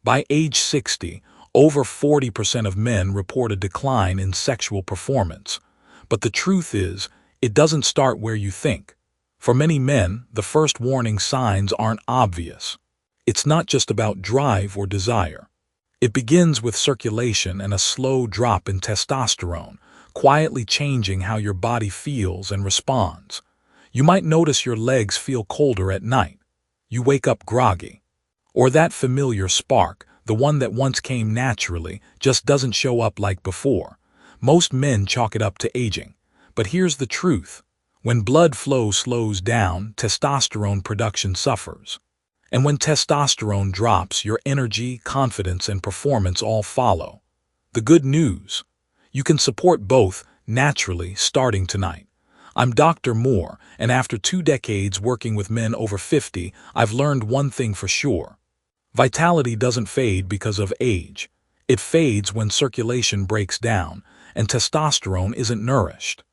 By age 60, over 40% of men report a decline in sexual performance. But the truth is, it doesn't start where you think. For many men, the first warning signs aren't obvious. It's not just about drive or desire. It begins with circulation and a slow drop in testosterone, quietly changing how your body feels and responds. You might notice your legs feel colder at night. You wake up groggy. Or that familiar spark, the one that once came naturally, just doesn't show up like before. Most men chalk it up to aging. But here's the truth. When blood flow slows down, testosterone production suffers. And when testosterone drops, your energy, confidence, and performance all follow. The good news: you can support both naturally starting tonight. I'm Dr. Moore, and after 2 decades working with men over 50, I've learned one thing for sure. Vitality doesn't fade because of age. It fades when circulation breaks down and testosterone isn't nourished.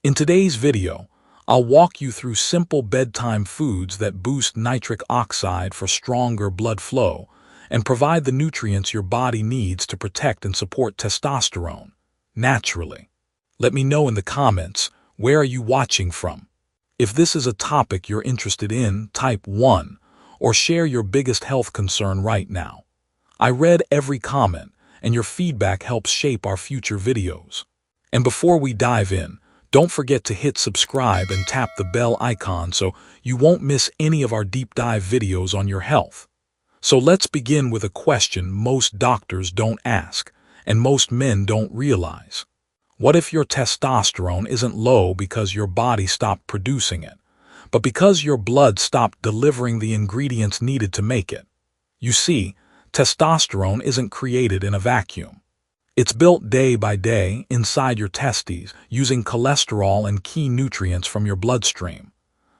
In today's video, I'll walk you through simple bedtime foods that boost nitric oxide for stronger blood flow and provide the nutrients your body needs to protect and support testosterone naturally. Let me know in the comments, where are you watching from? If this is a topic you're interested in, type 1 or share your biggest health concern right now. I read every comment, and your feedback helps shape our future videos. And before we dive in, don't forget to hit subscribe and tap the bell icon so you won't miss any of our deep dive videos on your health. So let's begin with a question most doctors don't ask, and most men don't realize. What if your testosterone isn't low because your body stopped producing it, but because your blood stopped delivering the ingredients needed to make it? You see, testosterone isn't created in a vacuum. It's built day by day inside your testes using cholesterol and key nutrients from your bloodstream.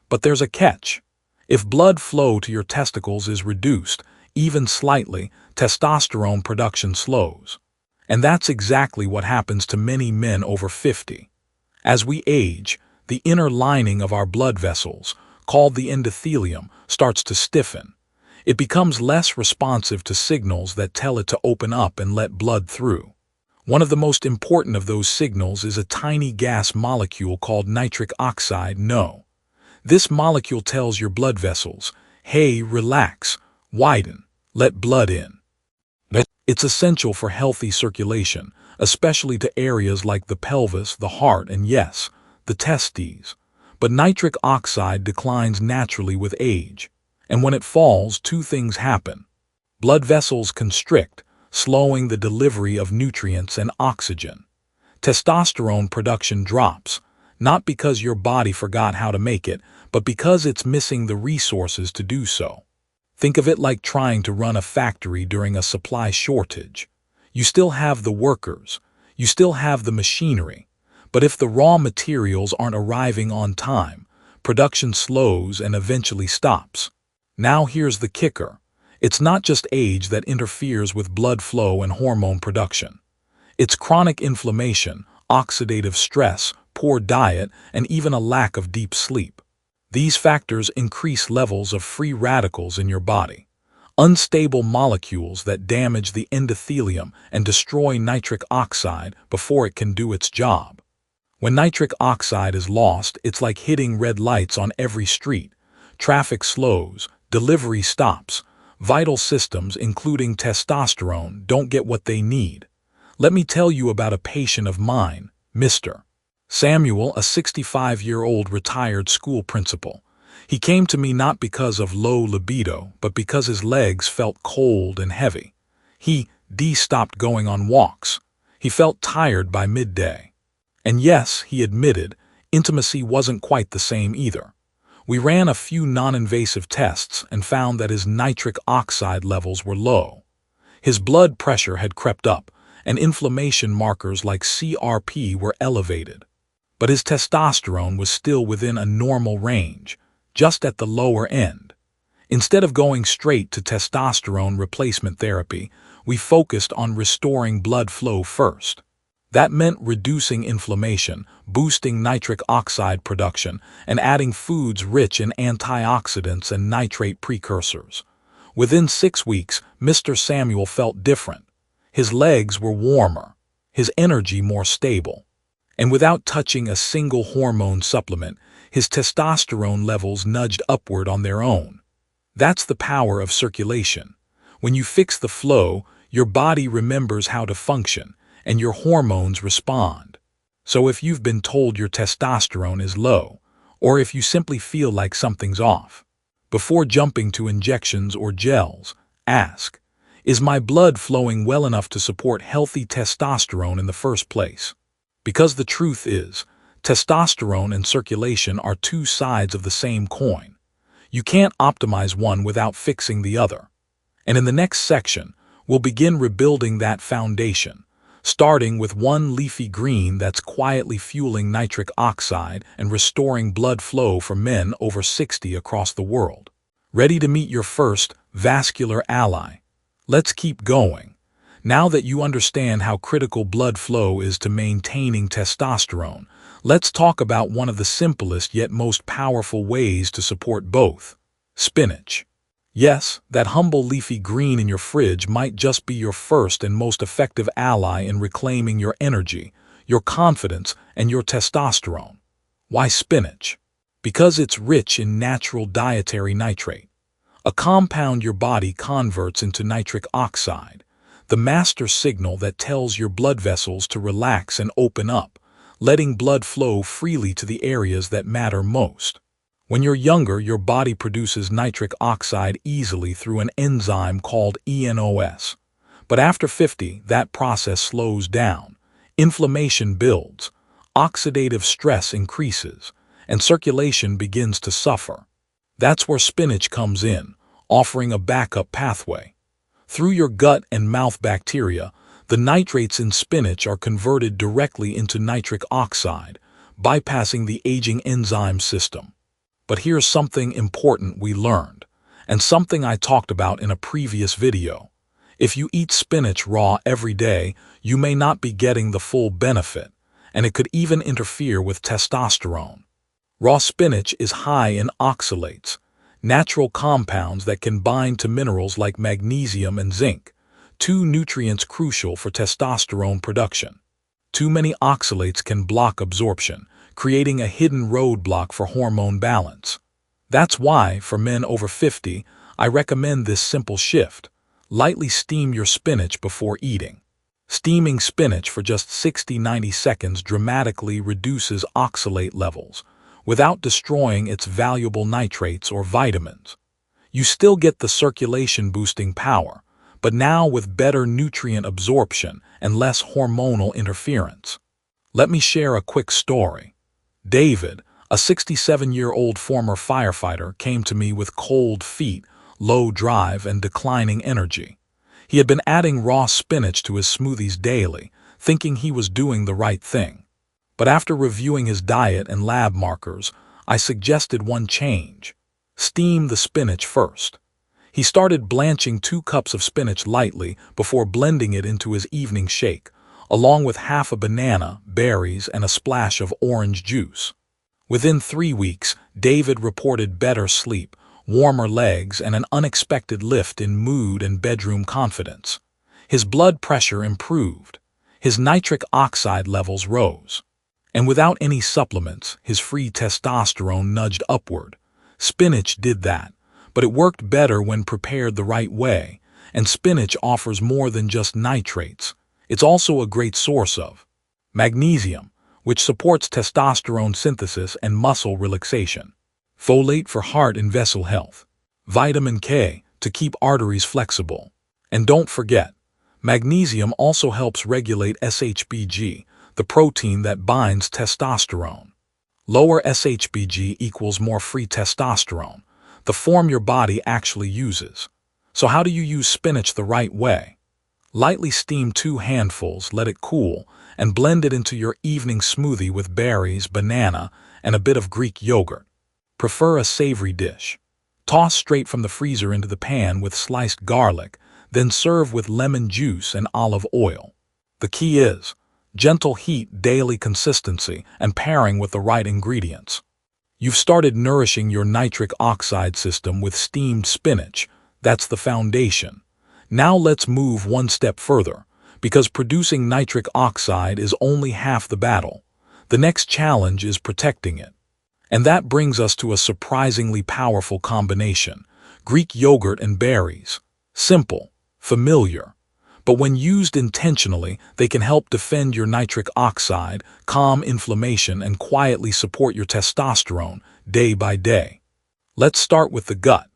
But there's a catch. If blood flow to your testicles is reduced, even slightly, testosterone production slows. And that's exactly what happens to many men over 50. As we age, the inner lining of our blood vessels, called the endothelium, starts to stiffen. It becomes less responsive to signals that tell it to open up and let blood through. One of the most important of those signals is a tiny gas molecule called nitric oxide, NO. This molecule tells your blood vessels, hey, relax, widen, let blood in. It's essential for healthy circulation, especially to areas like the pelvis, the heart, and yes, the testes. But nitric oxide declines naturally with age. And when it falls, 2 things happen. Blood vessels constrict, slowing the delivery of nutrients and oxygen. Testosterone production drops, not because your body forgot how to make it, but because it's missing the resources to do so. Think of it like trying to run a factory during a supply shortage. You still have the workers, you still have the machinery, but if the raw materials aren't arriving on time, production slows and eventually stops. Now here's the kicker. It's not just age that interferes with blood flow and hormone production. It's chronic inflammation, oxidative stress, poor diet, and even a lack of deep sleep. These factors increase levels of free radicals in your body, unstable molecules that damage the endothelium and destroy nitric oxide before it can do its job. When nitric oxide is lost, it's like hitting red lights on every street. Traffic slows, delivery stops, vital systems, including testosterone, don't get what they need. Let me tell you about a patient of mine, Mr. Samuel, a 65-year-old retired school principal. He came to me not because of low libido, but because his legs felt cold and heavy. He stopped going on walks. He felt tired by midday. And yes, he admitted, intimacy wasn't quite the same either. We ran a few non-invasive tests and found that his nitric oxide levels were low. His blood pressure had crept up, and inflammation markers like CRP were elevated. But his testosterone was still within a normal range, just at the lower end. Instead of going straight to testosterone replacement therapy, we focused on restoring blood flow first. That meant reducing inflammation, boosting nitric oxide production, and adding foods rich in antioxidants and nitrate precursors. Within 6 weeks, Mr. Samuel felt different. His legs were warmer, his energy more stable. And without touching a single hormone supplement, his testosterone levels nudged upward on their own. That's the power of circulation. When you fix the flow, your body remembers how to function, and your hormones respond. So if you've been told your testosterone is low, or if you simply feel like something's off, before jumping to injections or gels, ask, is my blood flowing well enough to support healthy testosterone in the first place? Because the truth is, testosterone and circulation are two sides of the same coin. You can't optimize one without fixing the other. And in the next section, we'll begin rebuilding that foundation, starting with one leafy green that's quietly fueling nitric oxide and restoring blood flow for men over 60 across the world. Ready to meet your first vascular ally? Let's keep going. Now that you understand how critical blood flow is to maintaining testosterone, let's talk about one of the simplest yet most powerful ways to support both: spinach. Yes, that humble leafy green in your fridge might just be your first and most effective ally in reclaiming your energy, your confidence, and your testosterone. Why spinach? Because it's rich in natural dietary nitrate, a compound your body converts into nitric oxide, the master signal that tells your blood vessels to relax and open up, letting blood flow freely to the areas that matter most. When you're younger, your body produces nitric oxide easily through an enzyme called ENOS. But after 50, that process slows down, inflammation builds, oxidative stress increases, and circulation begins to suffer. That's where spinach comes in, offering a backup pathway. Through your gut and mouth bacteria, the nitrates in spinach are converted directly into nitric oxide, bypassing the aging enzyme system. But here's something important we learned, and something I talked about in a previous video. If you eat spinach raw every day, you may not be getting the full benefit, and it could even interfere with testosterone. Raw spinach is high in oxalates, natural compounds that can bind to minerals like magnesium and zinc, two nutrients crucial for testosterone production. Too many oxalates can block absorption, creating a hidden roadblock for hormone balance. That's why, for men over 50, I recommend this simple shift. Lightly steam your spinach before eating. Steaming spinach for just 60–90 seconds dramatically reduces oxalate levels, without destroying its valuable nitrates or vitamins. You still get the circulation-boosting power, but now with better nutrient absorption and less hormonal interference. Let me share a quick story. David, a 67-year-old former firefighter, came to me with cold feet, low drive, and declining energy. He had been adding raw spinach to his smoothies daily, thinking he was doing the right thing. But after reviewing his diet and lab markers, I suggested one change: steam the spinach first. He started blanching 2 cups of spinach lightly before blending it into his evening shake, along with half a banana, berries, and a splash of orange juice. Within 3 weeks, David reported better sleep, warmer legs, and an unexpected lift in mood and bedroom confidence. His blood pressure improved. His nitric oxide levels rose. And without any supplements, his free testosterone nudged upward. Spinach did that, but it worked better when prepared the right way, and spinach offers more than just nitrates. It's also a great source of magnesium, which supports testosterone synthesis and muscle relaxation, folate for heart and vessel health, vitamin K to keep arteries flexible. And don't forget, magnesium also helps regulate SHBG, the protein that binds testosterone. Lower SHBG equals more free testosterone, the form your body actually uses. So how do you use spinach the right way? Lightly steam 2 handfuls, let it cool, and blend it into your evening smoothie with berries, banana, and a bit of Greek yogurt. Prefer a savory dish. Toss straight from the freezer into the pan with sliced garlic, then serve with lemon juice and olive oil. The key is gentle heat, daily consistency, and pairing with the right ingredients. You've started nourishing your nitric oxide system with steamed spinach. That's the foundation. Now let's move one step further, because producing nitric oxide is only half the battle. The next challenge is protecting it. And that brings us to a surprisingly powerful combination: Greek yogurt and berries. Simple, familiar, but when used intentionally, they can help defend your nitric oxide, calm inflammation, and quietly support your testosterone day by day. Let's start with the gut.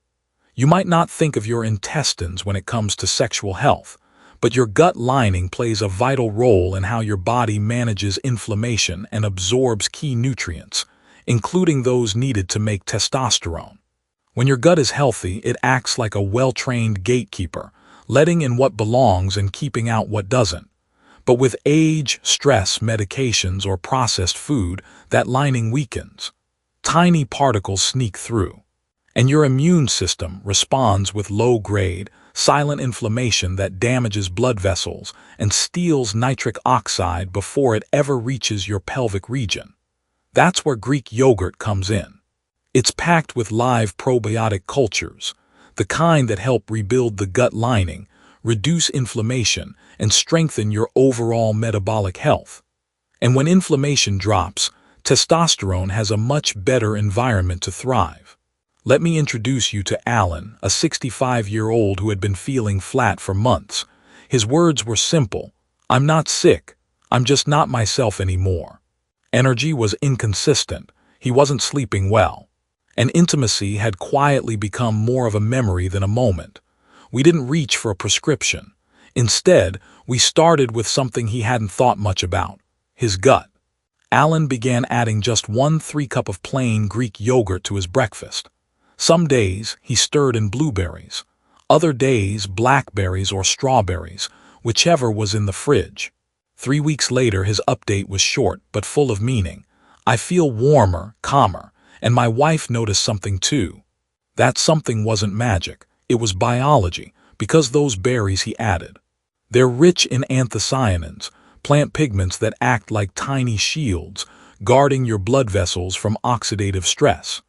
You might not think of your intestines when it comes to sexual health, but your gut lining plays a vital role in how your body manages inflammation and absorbs key nutrients, including those needed to make testosterone. When your gut is healthy, it acts like a well-trained gatekeeper, letting in what belongs and keeping out what doesn't. But with age, stress, medications, or processed food, that lining weakens. Tiny particles sneak through, and your immune system responds with low-grade, silent inflammation that damages blood vessels and steals nitric oxide before it ever reaches your pelvic region. That's where Greek yogurt comes in. It's packed with live probiotic cultures, the kind that help rebuild the gut lining, reduce inflammation, and strengthen your overall metabolic health. And when inflammation drops, testosterone has a much better environment to thrive. Let me introduce you to Alan, a 65-year-old who had been feeling flat for months. His words were simple: "I'm not sick, I'm just not myself anymore." Energy was inconsistent, he wasn't sleeping well, and intimacy had quietly become more of a memory than a moment. We didn't reach for a prescription. Instead, we started with something he hadn't thought much about: his gut. Alan began adding just 1 3-cup of plain Greek yogurt to his breakfast. Some days he stirred in blueberries, other days blackberries or strawberries, whichever was in the fridge. 3 weeks later, his update was short but full of meaning. "I feel warmer, calmer, and my wife noticed something too." That something wasn't magic, it was biology, because those berries he added. They're rich in anthocyanins, plant pigments that act like tiny shields, guarding your blood vessels from oxidative stress.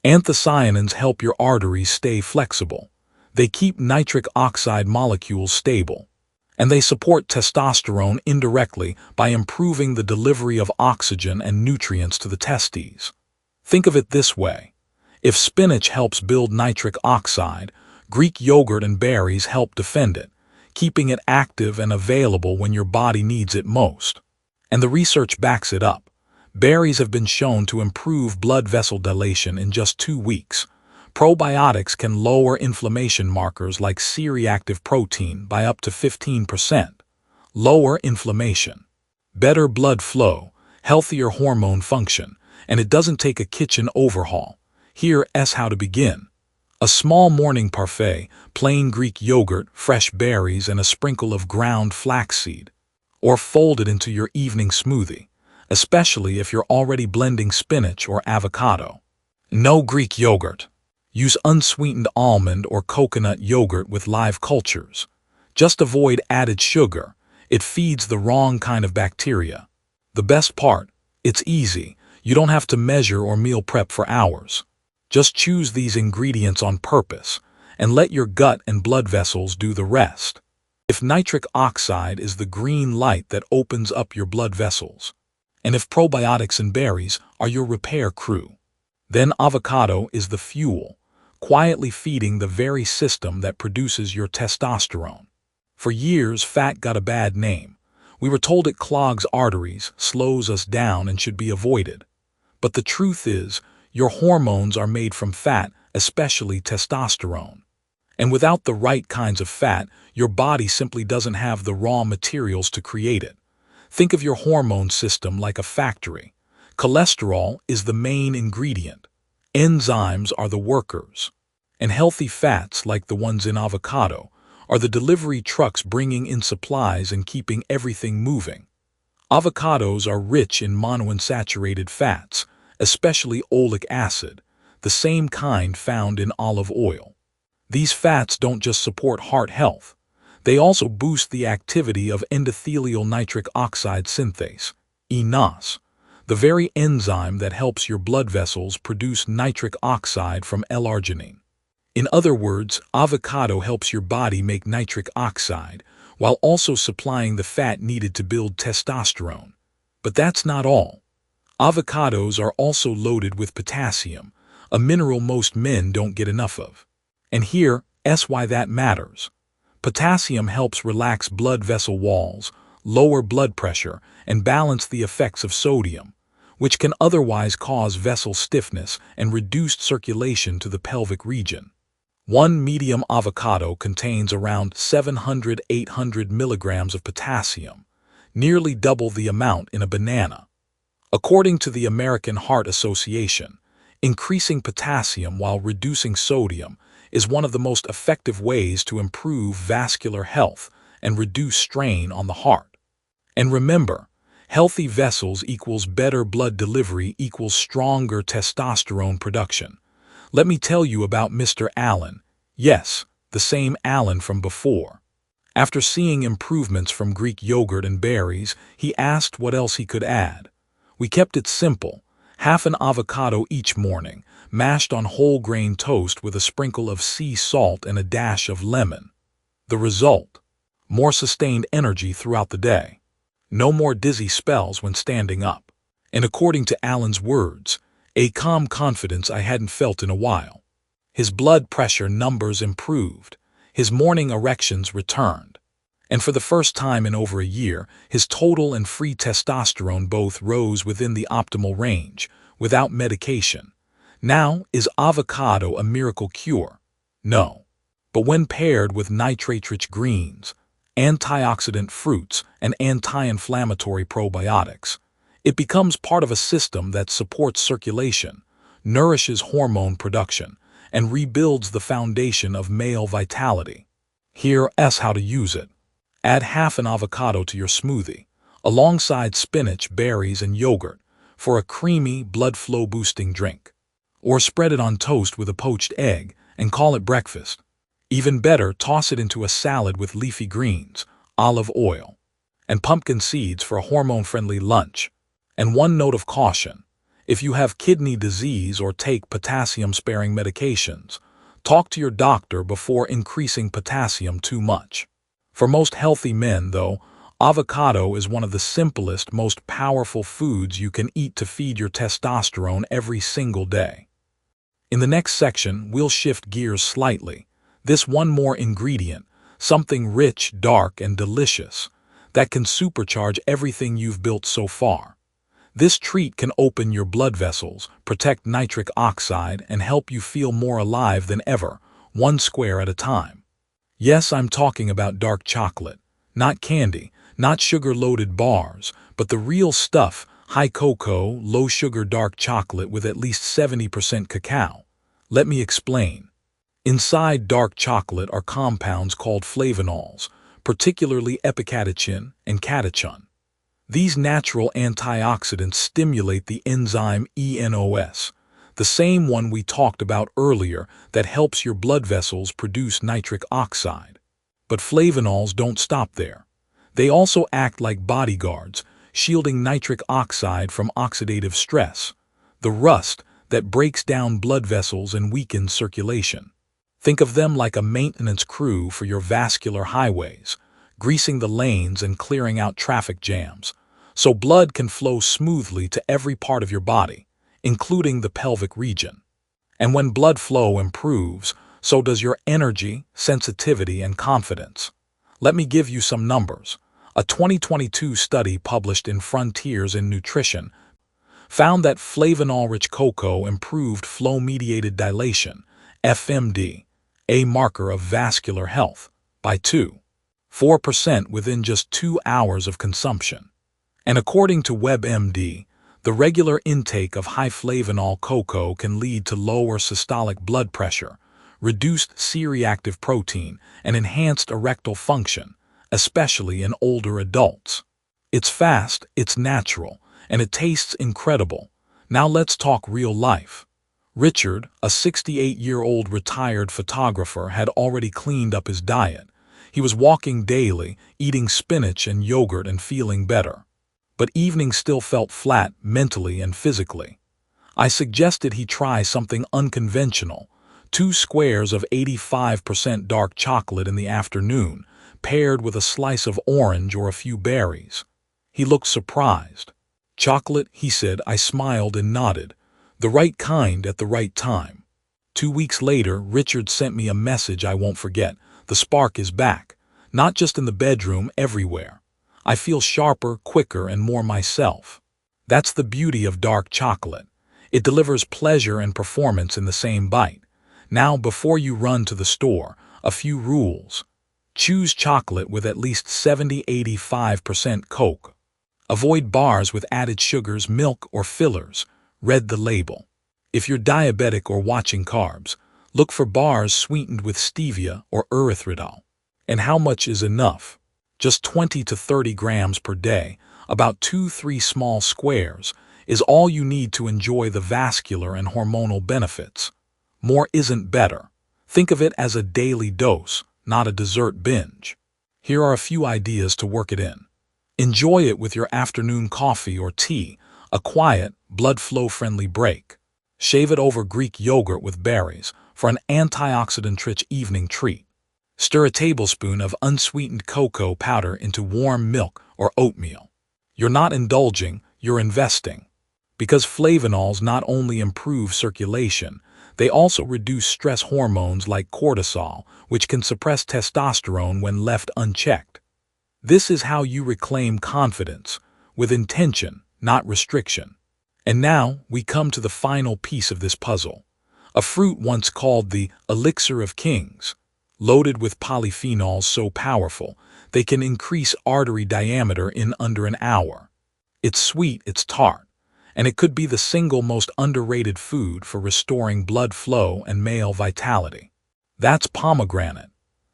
Anthocyanins help your arteries stay flexible. They keep nitric oxide molecules stable. And they support testosterone indirectly by improving the delivery of oxygen and nutrients to the testes. Think of it this way: if spinach helps build nitric oxide, Greek yogurt and berries help defend it, keeping it active and available when your body needs it most. And the research backs it up. Berries have been shown to improve blood vessel dilation in just 2 weeks. Probiotics can lower inflammation markers like C-reactive protein by up to 15%. Lower inflammation, better blood flow, healthier hormone function, and it doesn't take a kitchen overhaul. Here's how to begin. A small morning parfait: plain Greek yogurt, fresh berries, and a sprinkle of ground flaxseed. Or fold it into your evening smoothie, especially if you're already blending spinach or avocado. No Greek yogurt. Use unsweetened almond or coconut yogurt with live cultures. Just avoid added sugar. It feeds the wrong kind of bacteria. The best part: it's easy. You don't have to measure or meal prep for hours. Just choose these ingredients on purpose, and let your gut and blood vessels do the rest. If nitric oxide is the green light that opens up your blood vessels, and if probiotics and berries are your repair crew, then avocado is the fuel, quietly feeding the very system that produces your testosterone. For years, fat got a bad name. We were told it clogs arteries, slows us down, and should be avoided. But the truth is, your hormones are made from fat, especially testosterone. And without the right kinds of fat, your body simply doesn't have the raw materials to create it. Think of your hormone system like a factory. Cholesterol is the main ingredient. Enzymes are the workers. And healthy fats, like the ones in avocado, are the delivery trucks bringing in supplies and keeping everything moving. Avocados are rich in monounsaturated fats, especially oleic acid, the same kind found in olive oil. These fats don't just support heart health. They also boost the activity of endothelial nitric oxide synthase, ENOS, the very enzyme that helps your blood vessels produce nitric oxide from L-arginine. In other words, avocado helps your body make nitric oxide, while also supplying the fat needed to build testosterone. But that's not all. Avocados are also loaded with potassium, a mineral most men don't get enough of. And here's why that matters. Potassium helps relax blood vessel walls, lower blood pressure, and balance the effects of sodium, which can otherwise cause vessel stiffness and reduced circulation to the pelvic region. One medium avocado contains around 700–800 milligrams of potassium, nearly double the amount in a banana. According to the American Heart Association, increasing potassium while reducing sodium is one of the most effective ways to improve vascular health and reduce strain on the heart. And remember, healthy vessels equals better blood delivery equals stronger testosterone production. Let me tell you about Mr. Allen. Yes, the same Allen from before. After seeing improvements from Greek yogurt and berries, he asked what else he could add. We kept it simple: half an avocado each morning, mashed on whole grain toast with a sprinkle of sea salt and a dash of lemon. The result? More sustained energy throughout the day. No more dizzy spells when standing up. And according to Allen's words, a calm confidence I hadn't felt in a while. His blood pressure numbers improved. His morning erections returned. And for the first time in over a year, his total and free testosterone both rose within the optimal range, without medication. Now, is avocado a miracle cure? No. But when paired with nitrate-rich greens, antioxidant fruits, and anti-inflammatory probiotics, it becomes part of a system that supports circulation, nourishes hormone production, and rebuilds the foundation of male vitality. Here's how to use it. Add half an avocado to your smoothie, alongside spinach, berries, and yogurt, for a creamy, blood flow boosting drink. Or spread it on toast with a poached egg and call it breakfast. Even better, toss it into a salad with leafy greens, olive oil, and pumpkin seeds for a hormone-friendly lunch. And one note of caution: if you have kidney disease or take potassium-sparing medications, talk to your doctor before increasing potassium too much. For most healthy men, though, avocado is one of the simplest, most powerful foods you can eat to feed your testosterone every single day. In the next section, we'll shift gears slightly. This one more ingredient, something rich, dark, and delicious, that can supercharge everything you've built so far. This treat can open your blood vessels, protect nitric oxide, and help you feel more alive than ever, one square at a time. Yes, I'm talking about dark chocolate. Not candy, not sugar-loaded bars, but the real stuff: high cocoa, low-sugar dark chocolate with at least 70% cacao. Let me explain. Inside dark chocolate are compounds called flavonols, particularly epicatechin and catechin. These natural antioxidants stimulate the enzyme ENOS, the same one we talked about earlier that helps your blood vessels produce nitric oxide. But flavonols don't stop there. They also act like bodyguards, shielding nitric oxide from oxidative stress, the rust that breaks down blood vessels and weakens circulation. Think of them like a maintenance crew for your vascular highways, greasing the lanes and clearing out traffic jams, so blood can flow smoothly to every part of your body, including the pelvic region. And when blood flow improves, so does your energy, sensitivity, and confidence. Let me give you some numbers. A 2022 study published in Frontiers in Nutrition found that flavonol-rich cocoa improved flow-mediated dilation, FMD, a marker of vascular health, by 2.4% within just 2 hours of consumption. And according to WebMD, the regular intake of high flavonol cocoa can lead to lower systolic blood pressure, reduced C-reactive protein, and enhanced erectile function, especially in older adults. It's fast, it's natural, and it tastes incredible. Now let's talk real life. Richard, a 68-year-old retired photographer, had already cleaned up his diet. He was walking daily, eating spinach and yogurt and feeling better. But evenings still felt flat mentally and physically. I suggested he try something unconventional: 2 squares of 85% dark chocolate in the afternoon, paired with a slice of orange or a few berries. He looked surprised. "Chocolate," he said. I smiled and nodded. "The right kind at the right time." 2 weeks later, Richard sent me a message I won't forget. "The spark is back. Not just in the bedroom, everywhere. I feel sharper, quicker, and more myself." That's the beauty of dark chocolate. It delivers pleasure and performance in the same bite. Now, before you run to the store, a few rules. Choose chocolate with at least 70–85% cocoa. Avoid bars with added sugars, milk, or fillers. Read the label. If you're diabetic or watching carbs, look for bars sweetened with stevia or erythritol. And how much is enough? Just 20 to 30 grams per day, about 2–3 small squares, is all you need to enjoy the vascular and hormonal benefits. More isn't better. Think of it as a daily dose, not a dessert binge. Here are a few ideas to work it in. Enjoy it with your afternoon coffee or tea, a quiet, blood flow-friendly break. Shave it over Greek yogurt with berries for an antioxidant-rich evening treat. Stir a tablespoon of unsweetened cocoa powder into warm milk or oatmeal. You're not indulging, you're investing. Because flavonols not only improve circulation, they also reduce stress hormones like cortisol, which can suppress testosterone when left unchecked. This is how you reclaim confidence, with intention, not restriction. And now we come to the final piece of this puzzle. A fruit once called the elixir of kings, loaded with polyphenols so powerful they can increase artery diameter in under an hour. It's sweet, it's tart, and it could be the single most underrated food for restoring blood flow and male vitality. That's pomegranate.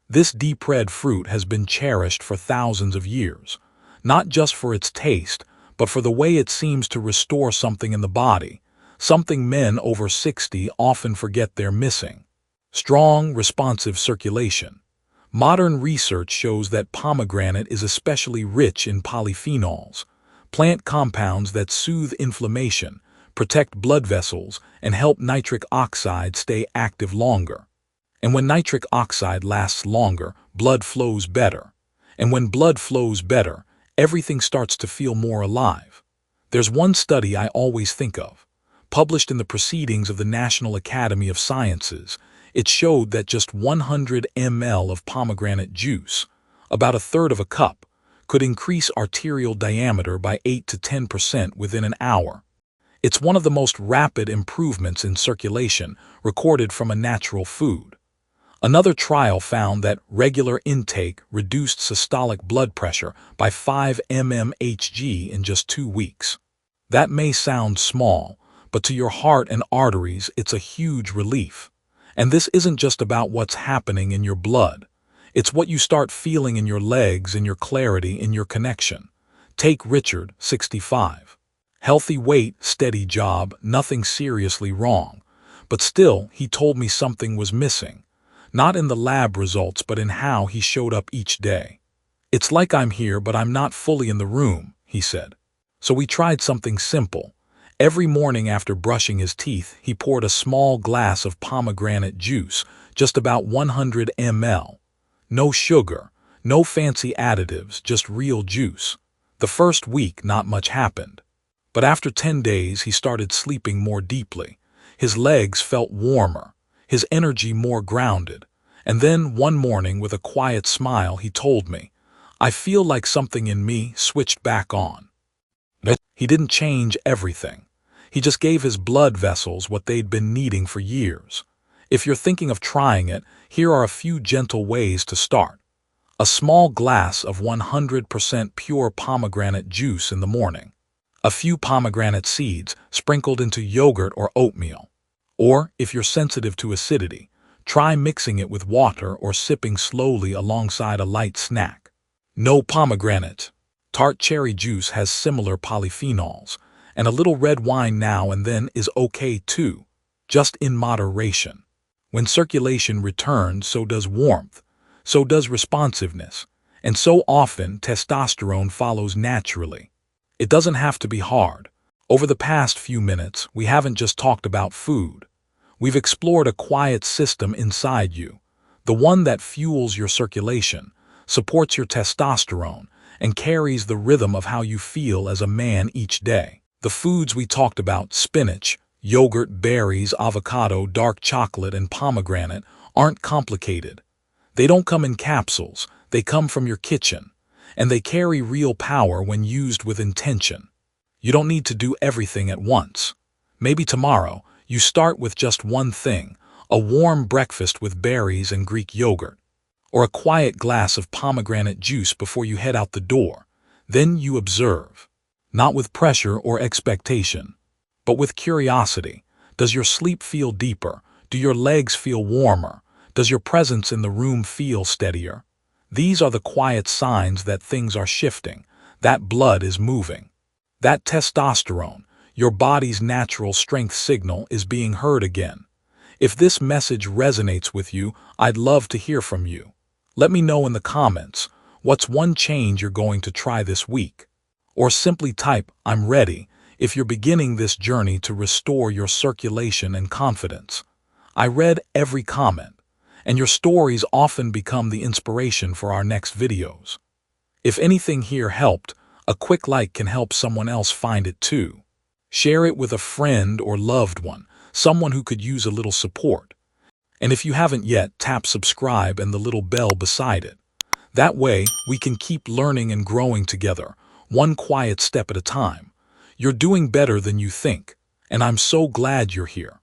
This deep red fruit has been cherished for thousands of years, not just for its taste, but for the way it seems to restore something in the body, something men over 60 often forget they're missing. Strong, responsive circulation. Modern research shows that pomegranate is especially rich in polyphenols, plant compounds that soothe inflammation, protect blood vessels, and help nitric oxide stay active longer. And when nitric oxide lasts longer, blood flows better. And when blood flows better, everything starts to feel more alive. There's one study I always think of. Published in the Proceedings of the National Academy of Sciences, it showed that just 100 ml of pomegranate juice, about a third of a cup, could increase arterial diameter by 8 to 10% within an hour. It's one of the most rapid improvements in circulation recorded from a natural food. Another trial found that regular intake reduced systolic blood pressure by 5 mmHg in just 2 weeks. That may sound small, but to your heart and arteries it's a huge relief. And this isn't just about what's happening in your blood. It's what you start feeling in your legs, in your clarity, in your connection. Take Richard, 65. Healthy weight, steady job, nothing seriously wrong. But still, he told me something was missing. Not in the lab results, but in how he showed up each day. "It's like I'm here, but I'm not fully in the room," he said. So we tried something simple. Every morning after brushing his teeth, he poured a small glass of pomegranate juice, just about 100 ml. No sugar, no fancy additives, just real juice. The first week, not much happened. But after 10 days, he started sleeping more deeply. His legs felt warmer, his energy more grounded. And then, one morning, with a quiet smile, he told me, "I feel like something in me switched back on." He didn't change everything. He just gave his blood vessels what they'd been needing for years. If you're thinking of trying it, here are a few gentle ways to start. A small glass of 100% pure pomegranate juice in the morning. A few pomegranate seeds sprinkled into yogurt or oatmeal. Or, if you're sensitive to acidity, try mixing it with water or sipping slowly alongside a light snack. No pomegranate. Tart cherry juice has similar polyphenols, and a little red wine now and then is okay too, just in moderation. When circulation returns, so does warmth, so does responsiveness, and so often testosterone follows naturally. It doesn't have to be hard. Over the past few minutes, we haven't just talked about food. We've explored a quiet system inside you, the one that fuels your circulation, supports your testosterone, and carries the rhythm of how you feel as a man each day. The foods we talked about, spinach, yogurt, berries, avocado, dark chocolate, and pomegranate, aren't complicated. They don't come in capsules, they come from your kitchen, and they carry real power when used with intention. You don't need to do everything at once. Maybe tomorrow, you start with just one thing, a warm breakfast with berries and Greek yogurt, or a quiet glass of pomegranate juice before you head out the door. Then you observe, not with pressure or expectation, but with curiosity. Does your sleep feel deeper? Do your legs feel warmer? Does your presence in the room feel steadier? These are the quiet signs that things are shifting, that blood is moving. That testosterone, your body's natural strength signal, is being heard again. If this message resonates with you, I'd love to hear from you. Let me know in the comments, what's one change you're going to try this week? Or simply type, "I'm ready," if you're beginning this journey to restore your circulation and confidence. I read every comment, and your stories often become the inspiration for our next videos. If anything here helped, a quick like can help someone else find it too. Share it with a friend or loved one, someone who could use a little support. And if you haven't yet, tap subscribe and the little bell beside it. That way, we can keep learning and growing together, one quiet step at a time. You're doing better than you think, and I'm so glad you're here.